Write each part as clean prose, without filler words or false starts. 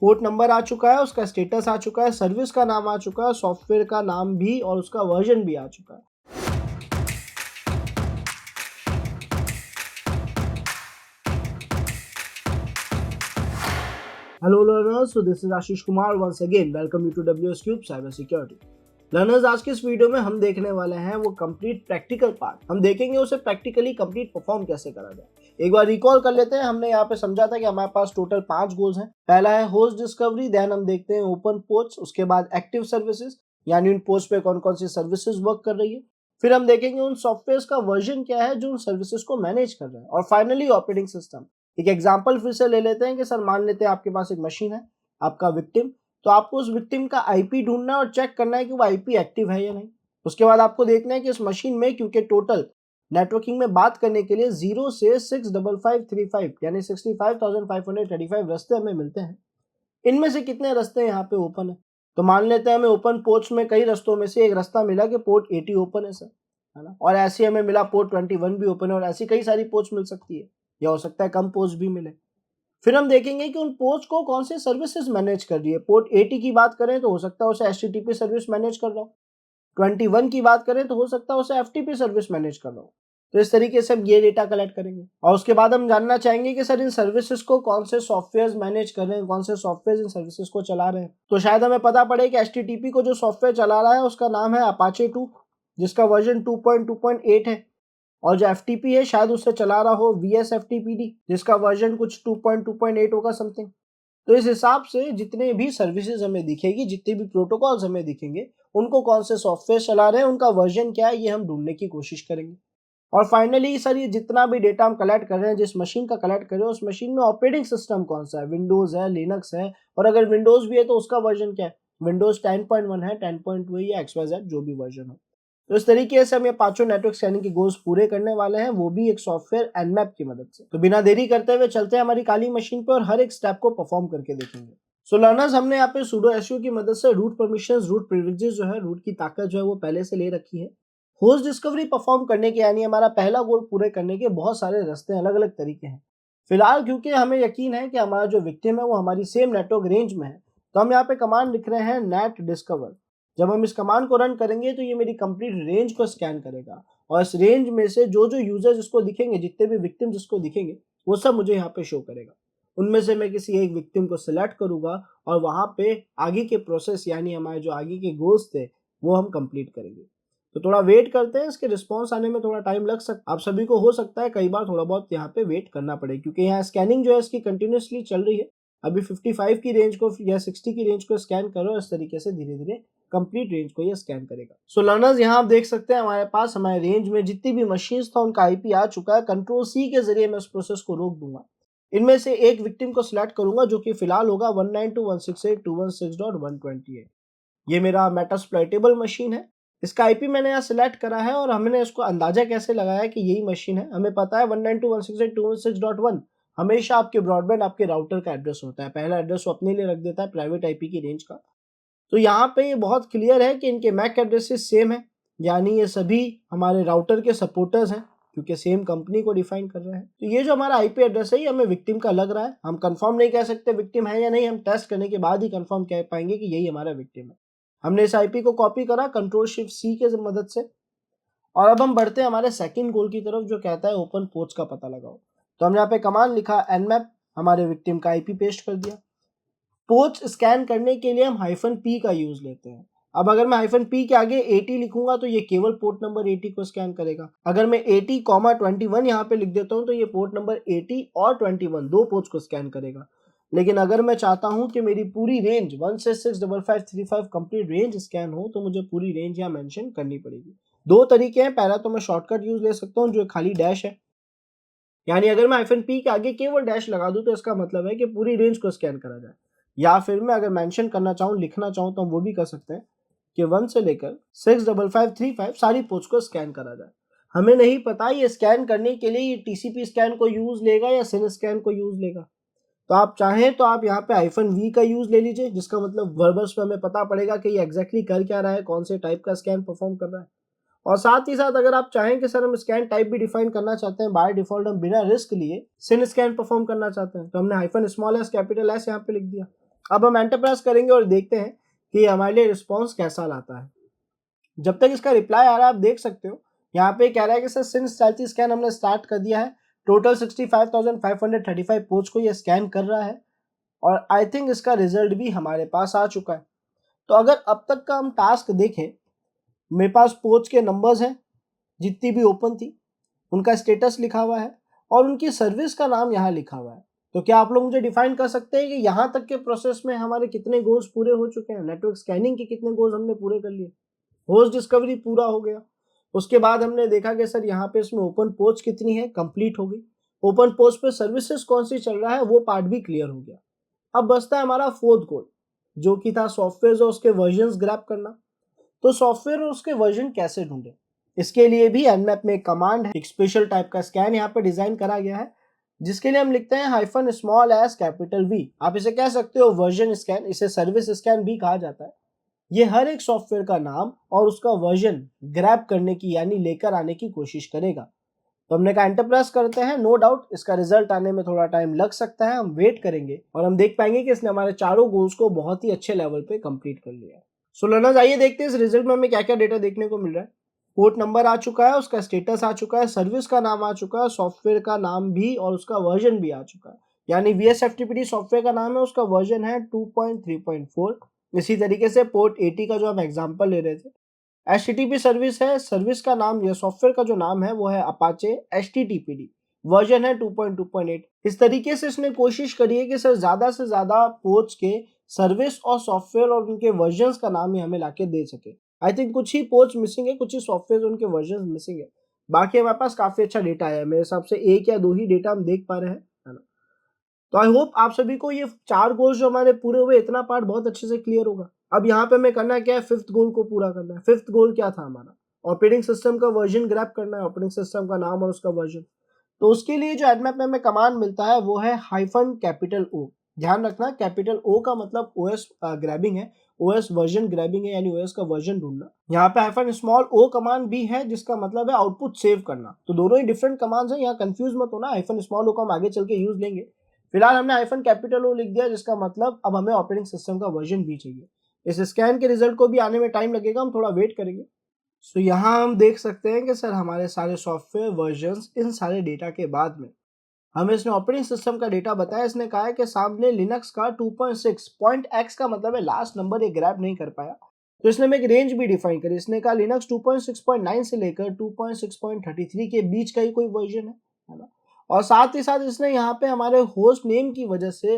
Port number आ चुका है, उसका स्टेटस आ चुका है, सर्विस का नाम आ चुका है, सॉफ्टवेयर का नाम भी और उसका वर्जन भी आ चुका है। Hello learners, so this is Ashish Kumar once again. Welcome you to WS Cube Cyber Security. Learners, आज के इस वीडियो में हम देखने वाले हैं वो कंप्लीट प्रैक्टिकल पार्ट। हम देखेंगे उसे प्रैक्टिकली कंप्लीट परफॉर्म कैसे करा जाए। एक बार रिकॉल कर लेते हैं। हमने यहाँ पे समझा था कि हमारे पास टोटल 5 गोल्स हैं। पहला है होस्ट डिस्कवरी, देन हम देखते हैं ओपन पोर्ट्स, उसके बाद एक्टिव सर्विसेज यानी उन पोर्ट्स पे कौन कौन सी सर्विसेज वर्क कर रही है। फिर हम देखेंगे उन सॉफ्टवेयर का वर्जन क्या है जो उन सर्विसेज को मैनेज कर रहा है, और फाइनली ऑपरेटिंग सिस्टम। एक एग्जाम्पल फिर से ले लेते हैं कि सर मान लेते हैं आपके पास एक मशीन है, आपका विक्टिम, तो आपको उस विक्टिम का आईपी ढूंढना है और चेक करना है कि वो आईपी एक्टिव है या नहीं। उसके बाद आपको देखना है कि इस मशीन में, क्योंकि टोटल नेटवर्किंग में बात करने के लिए 0 से 65535 यानी 65,535 रास्ते हमें मिलते हैं, इनमें से कितने रास्ते यहाँ पे ओपन है। तो मान लेते हैं हमें ओपन पोर्ट्स में कई रास्तों में से एक रास्ता मिला कि पोर्ट 80 ओपन है सर, है ना, और ऐसे हमें मिला पोर्ट 21 भी ओपन है, और ऐसी कई सारी पोर्ट्स मिल सकती है, या हो सकता है कम पोर्ट्स भी मिले। फिर हम देखेंगे कि उन पोर्ट्स को कौन से सर्विसेज मैनेज कर रही है। पोर्ट 80 की बात करें तो हो सकता है उसे HTTP सर्विस मैनेज कर रहा हो, 21 की बात करें तो हो सकता है उसे FTP सर्विस मैनेज कर रहा हो। तो इस तरीके से हम ये डेटा कलेक्ट करेंगे, और उसके बाद हम जानना चाहेंगे कि सर इन सर्विसेज को कौन से सॉफ्टवेयर मैनेज कर रहे हैं, कौन से सॉफ्टवेयर इन सर्विसेज को चला रहे हैं। तो शायद हमें पता पड़े कि HTTP को जो सॉफ्टवेयर चला रहा है उसका नाम है अपाचे 2, जिसका वर्जन 2.2.8 है, और जो FTP है शायद उससे चला रहा हो VSFTPD, जिसका वर्जन कुछ 2.2.8 होगा समथिंग। तो इस हिसाब से जितने भी सर्विसेज हमें दिखेगी, जितने भी प्रोटोकॉल्स हमें दिखेंगे, उनको कौन से सॉफ्टवेयर चला रहे हैं, उनका वर्जन क्या है, ये हम ढूंढने की कोशिश करेंगे। और फाइनली सर ये जितना भी डेटा हम कलेक्ट कर रहे हैं, जिस मशीन का कलेक्ट कर रहे हैं, उस मशीन में ऑपरेटिंग सिस्टम कौन सा है, विंडोज है, लिनक्स है, और अगर विंडोज भी है तो उसका वर्जन क्या है, विंडोज 10.1 है, 10.2 या XYZ जो भी वर्जन हो। तो इस तरीके से हम ये पांचों नेटवर्क स्कैनिंग के गोल्स पूरे करने वाले हैं, वो भी एक सॉफ्टवेयर Nmap की मदद से। तो बिना देरी करते हुए चलते हैं हमारी काली मशीन पे और हर एक स्टेप को परफॉर्म करके देखेंगे। सो लर्नर्स, हमने यहाँ पे sudo su की मदद से रूट परमिशंस, रूट प्रिविलेजेस जो है, रूट की ताकत जो है वो पहले से ले रखी है। होस्ट डिस्कवरी परफॉर्म करने के यानी हमारा पहला गोल पूरे करने के बहुत सारे रास्ते, अलग अलग तरीके हैं। फिलहाल क्योंकि हमें यकीन है कि हमारा जो विक्टिम है वो हमारी सेम नेटवर्क रेंज में है, तो हम यहाँ पे कमांड लिख रहे हैं नेट डिस्कवर। जब हम इस कमांड को रन करेंगे तो ये मेरी कंप्लीट रेंज को स्कैन करेगा, और इस रेंज में से जो जो यूजर्स इसको दिखेंगे, जितने भी विक्टिम जिसको दिखेंगे, वो सब मुझे यहाँ पे शो करेगा। उनमें से मैं किसी एक विक्टिम को सिलेक्ट करूंगा और वहां पे आगे के प्रोसेस यानी हमारे जो आगे के गोल्स थे वो हम कंप्लीट करेंगे। तो थोड़ा वेट करते हैं, इसके रिस्पॉन्स आने में थोड़ा टाइम लग सकता है। आप सभी को हो सकता है कई बार थोड़ा बहुत यहाँ पे वेट करना पड़े, क्योंकि यहाँ स्कैनिंग जो है इसकी कंटिन्यूसली चल रही है। अभी 55 की रेंज को या 60 की रेंज को स्कैन करो, इस तरीके से धीरे धीरे कंप्लीट रेंज को ये स्कैन करेगा। सो लर्नर्स, यहाँ आप देख सकते हैं हमारे पास हमारे रेंज में जितनी भी मशीन्स था उनका आईपी आ चुका है। कंट्रोल C के जरिए मैं उस प्रोसेस को रोक दूंगा। इनमें से एक विक्टिम को सिलेक्ट करूंगा जो कि फिलहाल होगा 192.168.216.128। ये मेरा मेटास्प्लॉइटेबल मशीन है। इसका आईपी मैंने यहाँ सिलेक्ट करा है, और हमने इसको अंदाजा कैसे लगाया कि यही मशीन है। हमें पता है 192.168.216.1 हमेशा आपके ब्रॉडबैंड आपके राउटर का एड्रेस होता है। पहला एड्रेस वो अपने लिए रख देता है प्राइवेट आईपी की रेंज का। तो यहाँ पे ये बहुत क्लियर है कि इनके मैक एड्रेसेस सेम है, यानी ये सभी हमारे राउटर के सपोर्टर्स हैं, क्योंकि सेम कंपनी को डिफाइन कर रहे हैं। तो ये जो हमारा आईपी एड्रेस है ये हमें विक्टिम का लग रहा है। हम कंफर्म नहीं कह सकते विक्टिम है या नहीं, हम टेस्ट करने के बाद ही कंफर्म कह पाएंगे कि यही हमारा विक्टिम है। हमने इस आईपी को कॉपी करा कंट्रोल शिफ्ट C के मदद से, और अब हम बढ़ते हैं हमारे सेकंड गोल की तरफ जो कहता है ओपन पोर्ट्स का पता लगाओ। तो हम यहाँ पे कमांड लिखा nmap, हमारे विक्टिम का आईपी पेस्ट कर दिया। पोर्ट्स स्कैन करने के लिए हम -p का यूज लेते हैं। अब अगर मैं -p के आगे 80 लिखूंगा तो ये केवल पोर्ट नंबर 80 को स्कैन करेगा। अगर मैं 80,21 यहाँ पे लिख देता हूँ तो ये पोर्ट नंबर 80 और 21 दो पोर्ट्स को स्कैन करेगा। लेकिन अगर मैं चाहता हूँ कि मेरी पूरी रेंज 1 से 65535 कंप्लीट रेंज स्कैन हो, तो मुझे पूरी रेंज यहाँ मेंशन करनी पड़ेगी। दो तरीके हैं, पहला तो मैं शॉर्टकट यूज ले सकता हूँ जो खाली डैश है, यानी अगर मैं -p के आगे केवल डैश लगा दूं तो इसका मतलब है कि पूरी रेंज को स्कैन करा जाए। या फिर मैं अगर मेंशन करना चाहूँ, लिखना चाहूँ, तो हम वो भी कर सकते हैं कि 1 से लेकर 65535 सारी पोर्ट्स को स्कैन करा जाए। हमें नहीं पता ये स्कैन करने के लिए ये TCP स्कैन को यूज लेगा या SYN स्कैन को यूज लेगा। तो आप चाहें तो आप यहाँ पे -v का यूज ले लीजिए, जिसका मतलब वर्बल्स पे हमें पता पड़ेगा कि ये एग्जैक्टली कर क्या रहा है, कौन से टाइप का स्कैन परफॉर्म कर रहा है। और साथ ही साथ अगर आप चाहें कि सर हम स्कैन टाइप भी डिफाइन करना चाहते हैं, बाय डिफॉल्ट हम बिना रिस्क लिए SYN स्कैन परफॉर्म करना चाहते हैं, तो हमने -s यहाँ पे लिख दिया। अब हम एंटर प्रेस करेंगे और देखते हैं कि हमारे लिए रिस्पॉन्स कैसा लाता है। जब तक इसका रिप्लाई आ रहा है आप देख सकते हो यहाँ पे कह रहा है कि सर सिंस स्टैटिक स्कैन हमने स्टार्ट कर दिया है, टोटल 65,535 पोच को ये स्कैन कर रहा है और आई थिंक इसका रिजल्ट भी हमारे पास आ चुका है। तो अगर अब तक का हम टास्क देखें, मेरे पास पोच के नंबर्स हैं, जितनी भी ओपन थी उनका स्टेटस लिखा हुआ है और उनकी सर्विस का नाम यहाँ लिखा हुआ है। तो क्या आप लोग मुझे डिफाइन कर सकते हैं कि यहाँ तक के प्रोसेस में हमारे कितने गोल्स पूरे हो चुके हैं? नेटवर्क स्कैनिंग के कितने गोल्स हमने पूरे कर लिए? होस्ट डिस्कवरी पूरा हो गया। उसके बाद हमने देखा कि सर यहाँ पे इसमें ओपन पोच कितनी है, कंप्लीट हो गई। ओपन पोच पे सर्विसेज कौन सी चल रहा है वो पार्ट भी क्लियर हो गया। अब बचता है हमारा फोर्थ गोल, जो कि था सॉफ्टवेयर और उसके वर्जन ग्रैब करना। तो सॉफ्टवेयर और उसके वर्जन कैसे ढूंढे, इसके लिए भी एनमैप में एक कमांड है, एक स्पेशल टाइप का स्कैन यहाँ पे डिजाइन करा गया है, जिसके लिए हम लिखते हैं -V। आप इसे कह सकते हो वर्जन स्कैन, इसे सर्विस स्कैन भी कहा जाता है। ये हर एक सॉफ्टवेयर का नाम और उसका वर्जन ग्रैब करने की यानी लेकर आने की कोशिश करेगा। तो हमने कहा एंटर प्रेस करते हैं। नो डाउट इसका रिजल्ट आने में थोड़ा टाइम लग सकता है, हम वेट करेंगे और हम देख पाएंगे कि इसने हमारे चारों गोल्स को बहुत ही अच्छे लेवल पे कंप्लीट कर लिया है। सो लर्नर्स आइए देखते हैं इस रिजल्ट में हमें क्या क्या डेटा देखने को मिल रहा है। पोर्ट नंबर आ चुका है, उसका स्टेटस आ चुका है, सर्विस का नाम आ चुका है, सॉफ्टवेयर का नाम भी और उसका वर्जन भी आ चुका है। यानी VSFTPD सॉफ्टवेयर का नाम है, उसका वर्जन है 2.3.4। इसी तरीके से पोर्ट 80 का जो हम एग्जांपल ले रहे थे, HTTP सर्विस है, सर्विस का नाम या सॉफ्टवेयर का जो नाम है वो है अपाचे HTTPD, वर्जन है 2.2.8। इस तरीके से इसने कोशिश करी है कि सर ज्यादा से ज्यादा पोर्ट्स के सर्विस और सॉफ्टवेयर और उनके वर्जन्स का नाम ही हमें लाके दे सके। आई थिंक कुछ ही पोर्ट्स मिसिंग है, कुछ ही सॉफ्टवेयर उनके वर्जन्स मिसिंग है, बाकी हमारे पास काफी अच्छा डेटा है। मेरे हिसाब से एक या दो ही डेटा हम देख पा रहे हैं, है ना। तो आई होप आप सभी को ये 4 गोल्स जो हमारे पूरे हुए, इतना पार्ट बहुत अच्छे से क्लियर होगा। अब यहाँ पे हमें करना क्या है, 5th गोल को पूरा करना है। 5th गोल क्या था हमारा? ऑपरेटिंग सिस्टम का वर्जन ग्रैब करना है, ऑपरेटिंग सिस्टम का नाम और उसका वर्जन। तो उसके लिए जो एडमैप में हमें कमांड मिलता है वो है -O। ध्यान रखना, कैपिटल O का मतलब OS ग्रैबिंग है, OS वर्जन ग्रैबिंग है, यानी OS का वर्जन ढूंढना। यहाँ पे -O कमांड भी है जिसका मतलब है आउटपुट सेव करना। तो दोनों ही डिफरेंट कमांड्स हैं, यहाँ कंफ्यूज मत होना। -O को हम आगे चल के यूज लेंगे। फिलहाल हमने -O लिख दिया, जिसका मतलब अब हमें ऑपरेटिंग सिस्टम का वर्जन भी चाहिए। इस स्कैन के रिजल्ट को भी आने में टाइम लगेगा, हम थोड़ा वेट करेंगे। सो यहाँ हम देख सकते हैं कि सर हमारे सारे सॉफ्टवेयर वर्जन्स, इन सारे डेटा के बाद में हमें इसने ऑपरेटिंग सिस्टम का डेटा बताया। इसने कहा है कि सामने लिनक्स का 2.6 पॉइंट एक्स का मतलब है लास्ट नंबर ये ग्रैब नहीं कर पाया, तो इसने में एक रेंज भी डिफाइन करी। इसने कहा लिनक्स 2.6.9 से लेकर 2.6.33 के बीच का ही कोई वर्जन है ना। और साथ ही साथ इसने यहाँ पे हमारे होस्ट नेम की वजह से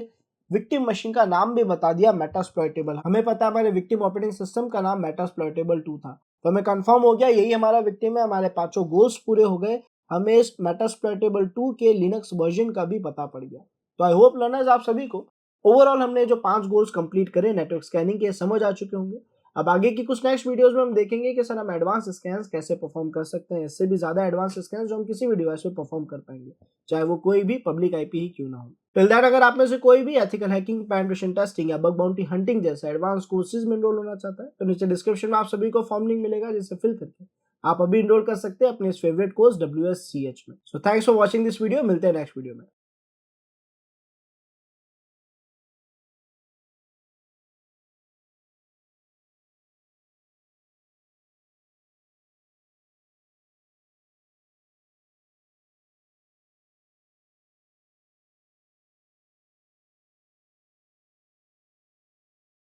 विक्टिम मशीन का नाम भी बता दिया, मेटास्प्लॉइटेबल। हमें पता है हमारे विक्टिम ऑपरेटिंग सिस्टम का नाम मेटास्प्लॉइटेबल 2 था, तो हमें कंफर्म हो गया यही हमारा विक्टिम है। हमारे पांचों गोल्स पूरे हो गए, हमें इस मेटास्प्लॉइटेबल 2 के लिनक्स वर्जन का भी पता पड़ गया। तो आई होप लर्नर्स आप सभी को ओवरऑल हमने जो 5 गोल्स कंप्लीट करे नेटवर्क स्कैनिंग के, समझ आ चुके होंगे। अब आगे की कुछ नेक्स्ट वीडियोस में हम देखेंगे कि सर हम एडवांस स्कैन्स कैसे परफॉर्म कर सकते हैं, इससे भी ज्यादा एडवांस स्कैन्स जो हम किसी भी डिवाइस पे परफॉर्म कर पाएंगे, चाहे वो कोई भी पब्लिक आईपी ही क्यों ना हो। टिल दैट अगर आप में से कोई भी एथिकल हैकिंग, पेनिट्रेशन टेस्टिंग या बग बाउंटी हंटिंग जैसे एडवांस कोर्सेज में एनरोल होना चाहता है, तो नीचे डिस्क्रिप्शन में आप सभी को फॉर्म लिंक मिलेगा, जिसे फिल करके आप अभी एनरोल कर सकते हैं अपने इस फेवरेट कोर्स WSCH में। So thanks for watching this video, मिलते हैं नेक्स्ट वीडियो में।